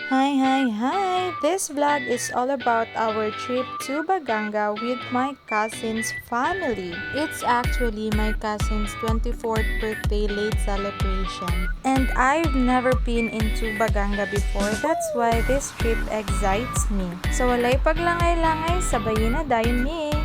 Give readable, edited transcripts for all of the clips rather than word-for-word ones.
Hi! This vlog is all about our trip to Baganga with my cousin's family. It's actually my cousin's 24th birthday late celebration. And I've never been into Baganga before. That's why this trip excites me. So walay paglangay-langay, sabayin na dayon ni.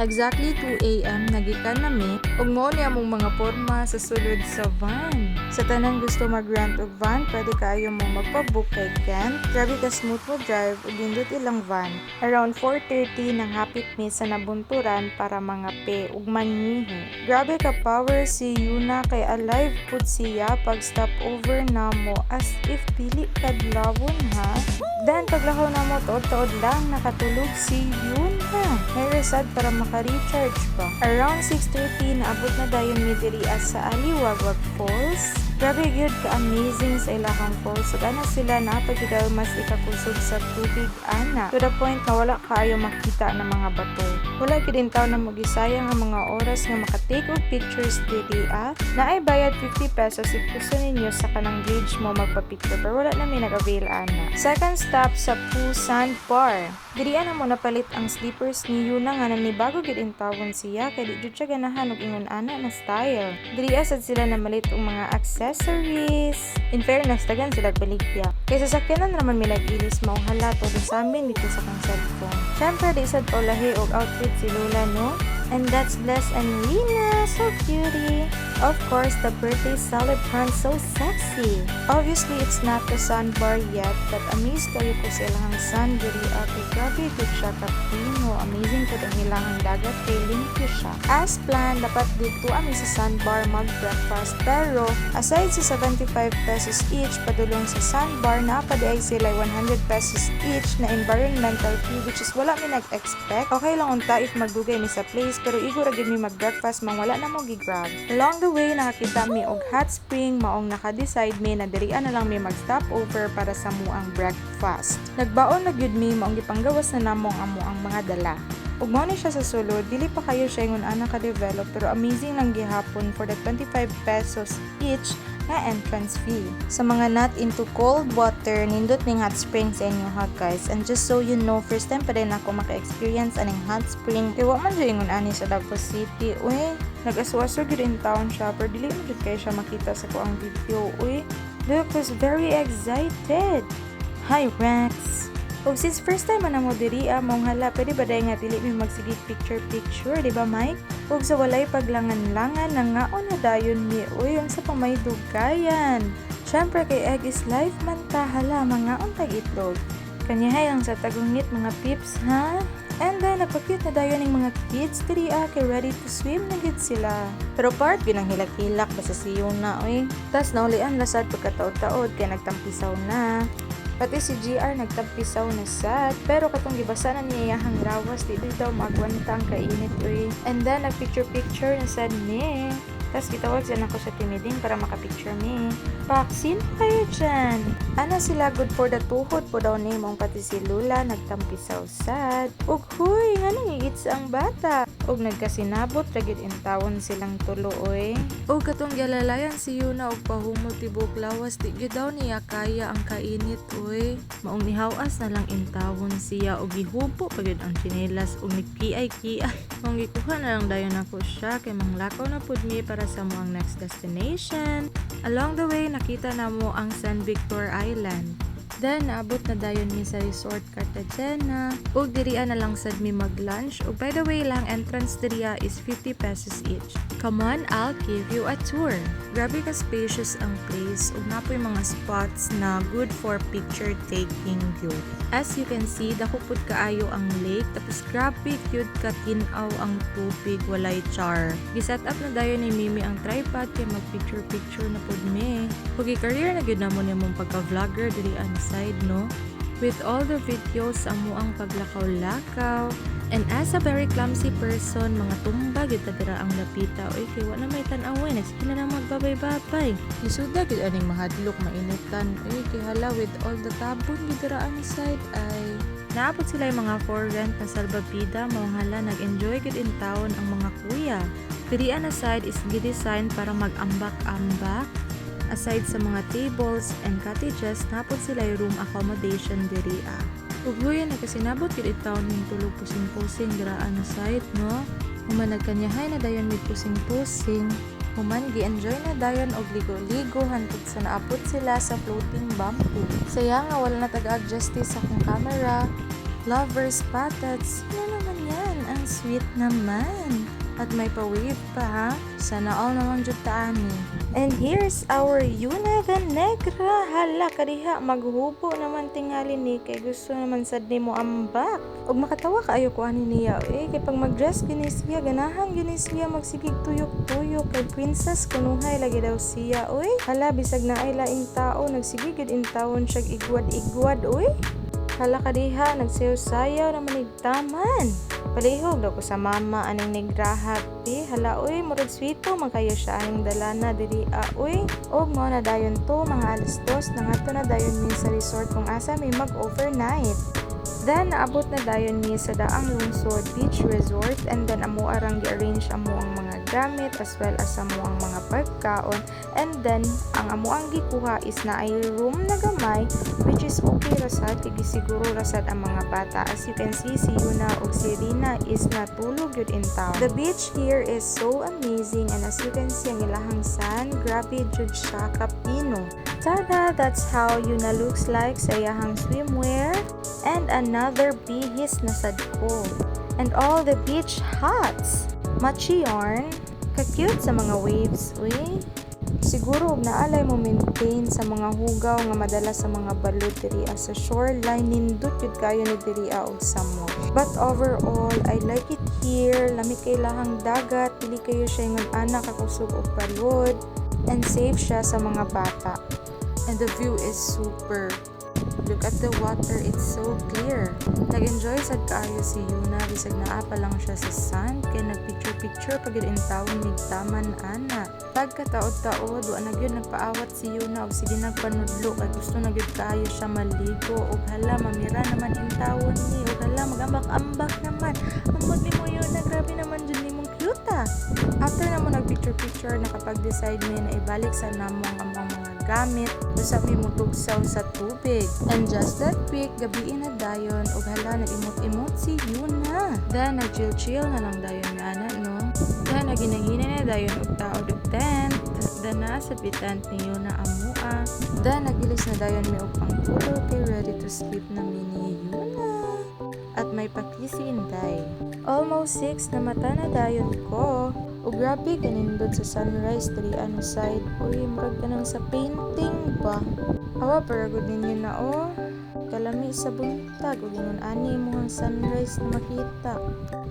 Exactly 2 a.m. nagikan nami ug mao ni among mga porma sa sulod sa van. Sa tanang gusto mag-rent og van, pwede kaayo mo magpa-book kay Ken. Grabe ka smooth mo drive ug nindot ilang van. Around 4:30 nang hapit mi sa nabunturan para mga pe ug manyihi. Grabe ka power si Yuna kay alive pud siya pag stop over namo as if dili kadlawon ha. Then paglakaw namo tuod-tuod lang nakatulog si Yuna. May resad para maka-recharge pa. Around 6:30 naabot na dayon mi diri sa Aliwagwag Falls. Grabe gyud ka-amazing sa ilahang falls. Ug ana sila napagdaw mas ikakusog sa tubig ana. To the point na wala kaayo makita ng mga bato. Wala gyud din taw na magisayang ang mga oras nga maka-take og pictures diri Naay bayad 50 pesos if gusto ninyo sa kanang bridge mo magpa-picture pero wala na mi nag-avail ana. Second stop sa Poo Sand Bar. Diri na mo napalit ang slippers ni Yuna nga nanibago gyud in tawon siya kay di jud siya ganahan og ingon ana na style. Diri sad sila namalit og mga accessories. In fairness, tagan sila baligya. Kay sa sakyanan naman may nag-ilis mao hala to sa amin dito sa kang cellphone. Syempre di sad lahi og outfit si Lola no. And that's Bless and Rina, so cutie. Of course, the birthday celebrant so sexy. Obviously, it's not the sandbar yet, but amazed kayo ko sa ilang sun diri ate. Grabe good siya ka-primo. Amazing ko ang ilang dagat kay limpyo siya. As planned, dapat dito kami sa sandbar mag-breakfast. Pero, aside sa 75 pesos each, padulong sa sandbar, napadi ay sila 100 pesos each na environmental fee, which is wala mi nag-expect. Okay lang unta if magdugay mi sa place, pero igor agad mi mag-breakfast mang wala na mo gi-grab. Along the way, nakakita mi og hot spring maong naka-decide mi na dirian na lang mi mag-stop over para sa muang breakfast. Nagbaon na gyud mi maong gipanggawas na namong amo ang mga dala. Ug mao ni siya sa sulod, dili pa kayo siya ingon ana ka-develop pero amazing lang gihapon for the 25 pesos each nga entrance fee. Sa mga not into cold water, nindot ning hot spring sa inyo ha guys. And just so you know, first time pa din ako maka-experience aning hot spring. Kaya wa man dyan ingon ani sa Davao City. Uy, nag-aswaso gyud in town siya pero dili mo jud kay siya makita sa kuang video. Uy, look, was very excited. Hi Rex! O since first time man mo diri mong hala, pwede ba dahil nga dili mi magsigit picture, di ba Mike? Ug sa walay paglangan-langan na ngaon na dayon mi, uy, ang sa pamay dugayan. Syempre kay egg is life man ta, hala, mangaon tag itlog. Kanyahay lang sa tagungit mga pips, ha? And then, nagpa-cute na dayon ng mga kids, diri kay ready to swim na gid sila. Pero part, ginang hilak-hilak basta si Yuna, uy. Tas naulian lasad pagkataod-taod, kaya nagtampisaw na. Pati si GR nagtampisaw na sad, pero katong gibasa na niya yahang rawas, di daw magwanta ang kainit uy. And then nagpicture na sad ni. Tapos gitawag siya nako sa timiding para makapicture ni. Pak, sino kayo dyan? Ana sila good for the tuhod po daw ni mong pati si Lula nagtampisaw sad. Ug huy, nga nangigits ang bata. Ug nagkasinabot ragid in tawon silang tuloy. Ug katong galalayan si Yuna og pahumot tibok lawas di gyud daw niya kaya ang kainit uy. Maong nihawas na lang in tawon siya og gihubo pagid ang tsinelas ug nagkiay-kiay. Maong gikuha na lang dayon ako siya kay manglakaw na pud mi para sa mo ang next destination. Along the way nakita na mo ang San Victor Island. Then, naabot na dayon mi sa Resort Cartagena. Ug diriya na lang sad mi mag-lunch. Ug by the way lang, entrance diriya is 50 pesos each. Come on, I'll give you a tour. Grabe ka spacious ang place. Ug napoy mga spots na good for picture taking view. As you can see, dako pud kaayo ang lake. Tapos grabe cute ka tinaw ang tubig, walay char. Giset up na dayon ni Mimi ang tripod kay mag-picture na pud mi. Ug i-career na gyud namo nimong pagka-vlogger diriya side, no? With all the videos amo ang paglakaw-lakaw. And as a very clumsy person, mga tumba gyud dira ang lapita. Oy, kay wala may tan-away, next na magbabay-babay. Isuda gyud aning mahadlok mainitan. Oy, kay hala with all the tabon gyud dira ang side ay naabot sila yung mga for rent na salbabida, mao hala nag-enjoy gyud in town ang mga kuya. Dirian na side is gidesign para mag-ambak-ambak. Aside sa mga tables and cottages, napod sila yung room accommodation diri Ug huyan na kasi nabot yun itaon ng tulog pusing-pusing diraan na site, no? Human nagkanyahay na dayon with pusing-pusing. Human gi-enjoy na dayon og ligo-ligo hantod sa naapot sila sa floating bamboo. Saya nga wala na taga-adjust sa akong camera. Lovers patats. Ano naman yan? Ang sweet naman. At may pa-wave pa ha. Sana all naman jud ta ani. And here's our Yuna the Negra. Hala kadiha maghubo naman tingali ni kay gusto naman sad nimo ambak. Og makatawa kaayo ko ani niya kay pag mag-dress gini siya ganahan gini siya magsigig tuyok-tuyok kay princess kunuhay lagi daw siya oy. Hala bisag na ay laing tao nagsigig gid in taon siya igwad-igwad oy. Hala kadiha nagsayaw-sayaw naman igtaman. Palihog daw ko sa mama aning negraha pi hala oy murag sweeto man kayo siya aning dalana diri oy og mao na dayon to mga alas 2 na ngadto na dayon mi sa resort kung asa may mag-overnight. Then naabot na dayon mi sa daang lungsod beach resort and then amo arang gi-arrange amo ang mga gamit as well as amo ang mga pagkaon and then ang amo ang gikuha is na ay room na gamay which is okay ra sad kay siguro ra sad ang mga bata. As you can see si Yuna ug si Rina is natulog yun in town. The beach here is so amazing and as you can see ang ilahang sand grabe jud siya kapino. Tada! That's how Yuna looks like sa iyahang swimwear and another bihis na sadko. And all the beach huts. Machi yarn. Ka-cute sa mga waves, uy. Siguro og naalay mo maintain sa mga hugaw nga madala sa mga balod diri sa shoreline nindot yun kayo ni diri og samo. But overall, I like it here. Lami kay lahang dagat, dili kayo siya ingon ana kakusog og balod and safe siya sa mga bata. And the view is super. Look at the water, it's so clear. Nag-enjoy sad kaayo si Yuna bisag naa pa lang siya sa sand kay nagpicture-picture pag in tawon migtaman ana. Pagkataod-taod wa na gyud nagpaawat si Yuna og sige nagpanudlo kay gusto na gyud kaayo siya maligo og hala mamira naman in tawon ni og hala magambak-ambak naman. Amot ni mo Yuna, grabe naman jud nimong cute ah. After na mo nagpicture-picture nakapag-decide mi na ibalik sa namong among mga gamit sa may mutugsaw sa tubig. And just that quick, gabi na dayon og hala nag-imot-imot si Yuna. Then nag-chill-chill na lang dayon nga ana no. Then naginahina na dayon og taod og tent. Then nasa tent ni Yuna amua. Then nagilis na dayon mi og pangtulog kay ready to sleep na ni Yuna. At may pakisinday. Almost 6 na mata na dayon ko. O grabe kanindot sa sunrise diri ano side. Uy, murag ka nang sa painting ba? Awa para good ninyo na kalami sa buntag ug ingon ani mo ang sunrise na makita.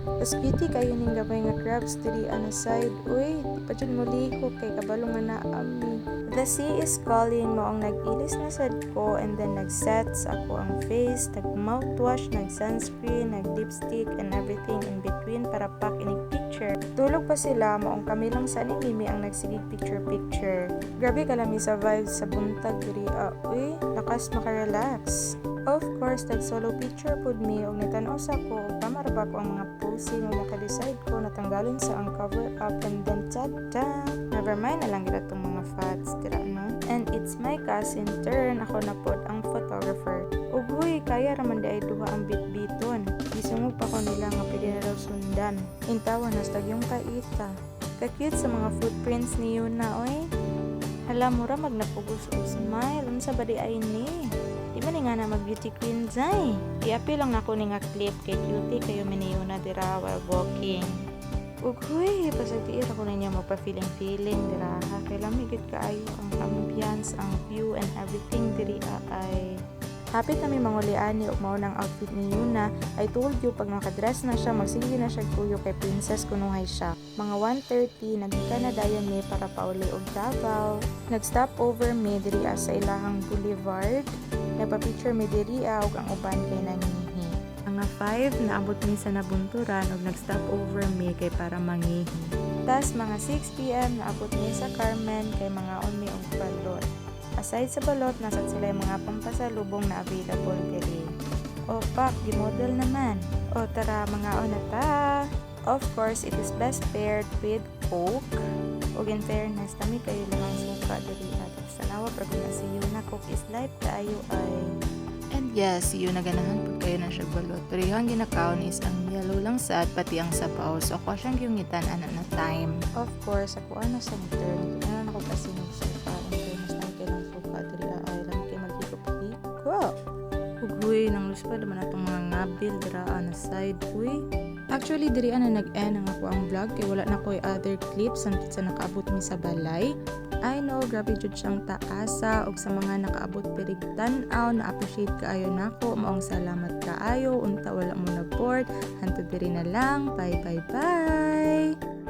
Tapos cutie kayo ning gabay nga crabs diri ano side. Uy, di pa jud mo liko kay kabalo nga naami. The sea is calling mo ang nag-ilis na sad ko and then nag-sets ako ang face, nag-mouthwash, nag-sunscreen, nag-lipstick and everything in between para pack inig picture. Tulog pa sila mo ang kami lang sa ni Mimi ang nagsigig picture. Grabe kalami sa vibes sa buntag diri uy, lakas makarelax. Of course, nag-solo picture pud mi og natan-aw sa ko ug pamaraba ko ang mga posing ug maka-decide ko natanggalon sa ang cover up and then tada! Never mind na lang gid atong mga fats dira no. And it's my cousin turn ako na pod ang photographer. Ug huy, kaya raman di ay duha ang bitbiton. Gisungog pa ko nila nga pwede na daw sundan. Intawan na stag yung paita. Ka-cute sa mga footprints ni Yuna oy. Hala mura magnapugos og smile unsa ba di ay ni? Di man nga na mag beauty queen zay. I-appeal lang nako ni nga clip kay cutie kayo ni Yuna dira while walking. Ug huy, pasagtiir ako na niya magpa-feeling dira ha. Kay lamig gid kaayo ang ambiance, ang view and everything diri ay. Hapit na may manguliani og mao nang outfit ni Yuna. I told you pag nakadress na siya magsige na siya kuyo kay princess kunuhay siya. Mga 1:30 nagika na dayon mi para pauli og Davao. Nag-stop over mi diri sa ilahang boulevard. Nagpa-picture mi diri og ang uban kay nangihi. Mga 5 naabot mi sa nabunturan og nag-stop over mi kay para mangihi. Tas mga 6 PM naabot mi sa Carmen kay mga on mi og balot. Aside sa balot, nasad sila yung mga pampasalubong na available diri. O pak, gimodel naman. O tara mga onata. Of course, it is best paired with Coke. O in fairness, tami kayo lang ang suka diri at Sanawa pero kung si Yuna cook is life kayo ay. And yes, yun na ganahan po kayo na siya balot. Pero yung ginakaon is ang yellow lang sad, pati ang sabaw. So ako siyang giungitan na time. Of course, ako ano sa turn. Ano ako kasi nagsuka. Ang fairness lang kayo ng suka. Dili ay lang kayo maghigop-higop. Uy, nang luspa naman itong mga ngabil dira na side. Uy. Actually, diri na nag-end ang ako ang vlog kay wala na ko other clips ang sa nakaabot mi sa balay. I know, grabe jud siyang taasa og sa mga nakaabot pirig tan-aw na appreciate kaayo nako. Maong salamat kaayo unta wala mo na board. Hantod diri na lang. Bye bye bye.